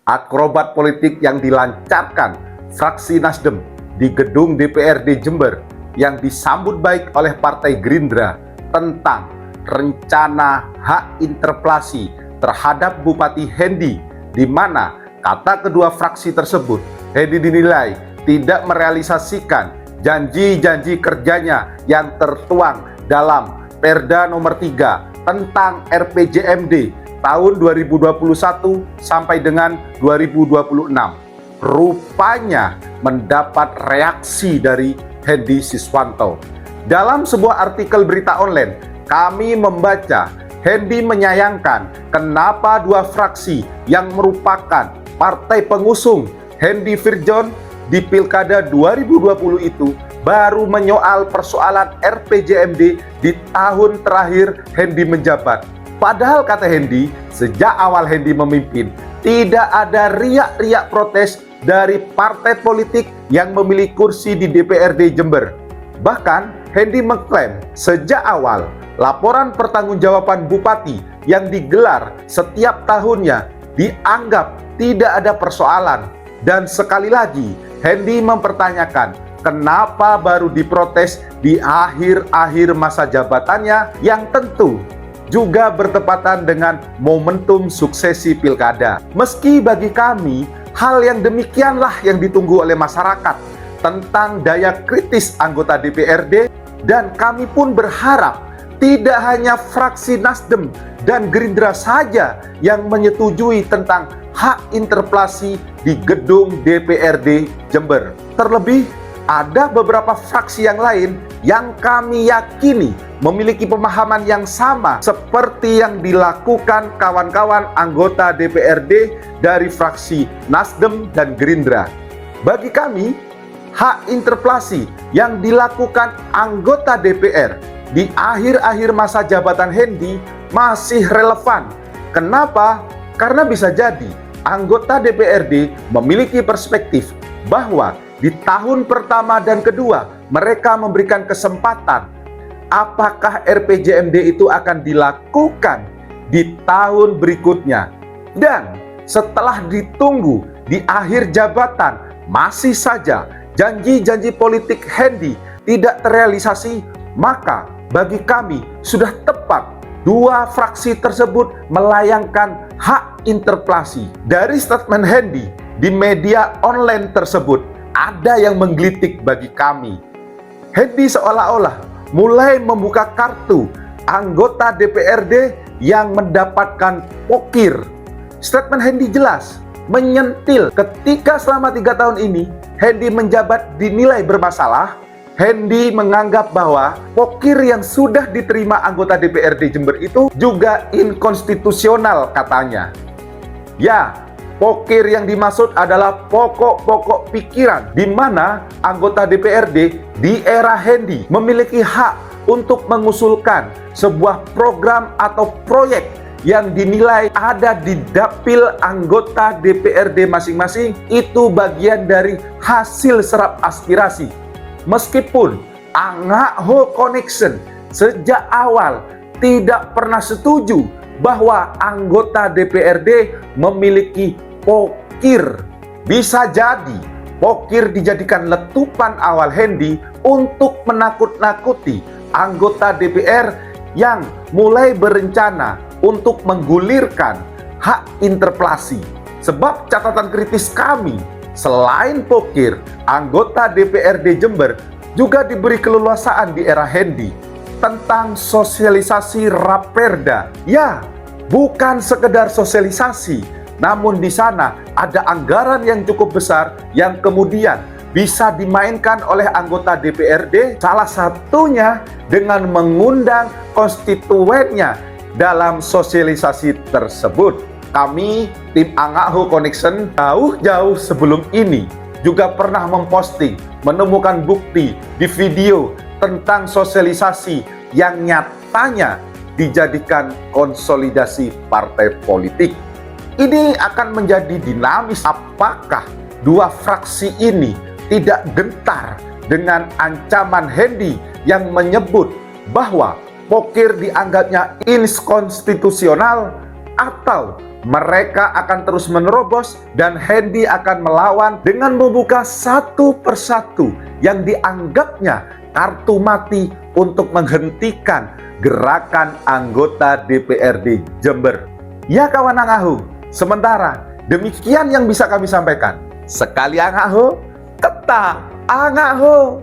Akrobat politik yang dilancarkan fraksi Nasdem di gedung DPRD Jember yang disambut baik oleh Partai Gerindra tentang rencana hak interpelasi terhadap Bupati Hendy, di mana kata kedua fraksi tersebut, Hendy dinilai tidak merealisasikan janji-janji kerjanya yang tertuang dalam Perda nomor 3 tentang RPJMD tahun 2021 sampai dengan 2026. Rupanya mendapat reaksi dari Hendy Siswanto. Dalam sebuah artikel berita online, kami membaca Hendy menyayangkan kenapa dua fraksi yang merupakan partai pengusung Hendy Firjon di Pilkada 2020 itu baru menyoal persoalan RPJMD di tahun terakhir Hendy menjabat. Padahal kata Hendy, sejak awal Hendy memimpin, tidak ada riak-riak protes dari partai politik yang memiliki kursi di DPRD Jember. Bahkan Hendy mengklaim sejak awal laporan pertanggungjawaban bupati yang digelar setiap tahunnya dianggap tidak ada persoalan. Dan sekali lagi Hendy mempertanyakan kenapa baru diprotes di akhir-akhir masa jabatannya yang tentu juga bertepatan dengan momentum suksesi pilkada. Meski bagi kami, hal yang demikianlah yang ditunggu oleh masyarakat tentang daya kritis anggota DPRD, dan kami pun berharap tidak hanya fraksi Nasdem dan Gerindra saja yang menyetujui tentang hak interpelasi di gedung DPRD Jember. Terlebih, ada beberapa fraksi yang lain yang kami yakini memiliki pemahaman yang sama seperti yang dilakukan kawan-kawan anggota DPRD dari fraksi Nasdem dan Gerindra. Bagi kami, hak interpelasi yang dilakukan anggota DPR di akhir-akhir masa jabatan Hendy masih relevan. Kenapa? Karena bisa jadi anggota DPRD memiliki perspektif bahwa di tahun pertama dan kedua mereka memberikan kesempatan apakah RPJMD itu akan dilakukan di tahun berikutnya. Dan setelah ditunggu di akhir jabatan masih saja janji-janji politik Hendy tidak terrealisasi, maka bagi kami sudah tepat dua fraksi tersebut melayangkan hak interpelasi. Dari statement Hendy di media online tersebut, ada yang menggelitik bagi kami. Hendy seolah-olah mulai membuka kartu anggota DPRD yang mendapatkan pokir. Statement Hendy jelas menyentil ketika selama 3 tahun ini Hendy menjabat dinilai bermasalah. Hendy menganggap bahwa pokir yang sudah diterima anggota DPRD Jember itu juga inkonstitusional katanya. Ya, pokir yang dimaksud adalah pokok-pokok pikiran di mana anggota DPRD di era Hendy memiliki hak untuk mengusulkan sebuah program atau proyek yang dinilai ada di dapil anggota DPRD masing-masing, itu bagian dari hasil serap aspirasi. Meskipun Angakho Connection sejak awal tidak pernah setuju bahwa anggota DPRD memiliki pokir. Bisa jadi pokir dijadikan letupan awal Hendy untuk menakut-nakuti anggota DPR yang mulai berencana untuk menggulirkan hak interpelasi. Sebab catatan kritis kami, selain pokir, anggota DPRD Jember juga diberi keleluasaan di era Hendy tentang sosialisasi Raperda. Ya, bukan sekedar sosialisasi, namun di sana ada anggaran yang cukup besar yang kemudian bisa dimainkan oleh anggota DPRD, salah satunya dengan mengundang konstituennya dalam sosialisasi tersebut. Kami, tim Angakho Connection, jauh-jauh sebelum ini juga pernah memposting, menemukan bukti di video tentang sosialisasi yang nyatanya dijadikan konsolidasi partai politik. Ini akan menjadi dinamis apakah dua fraksi ini tidak gentar dengan ancaman Hendy yang menyebut bahwa pokir dianggapnya inkonstitusional, atau Mereka akan terus menerobos dan Hendy akan melawan dengan membuka satu persatu yang dianggapnya kartu mati untuk menghentikan gerakan anggota DPRD Jember. Ya kawan Angahu, sementara demikian yang bisa kami sampaikan. Sekali Angahu, tetap Angahu.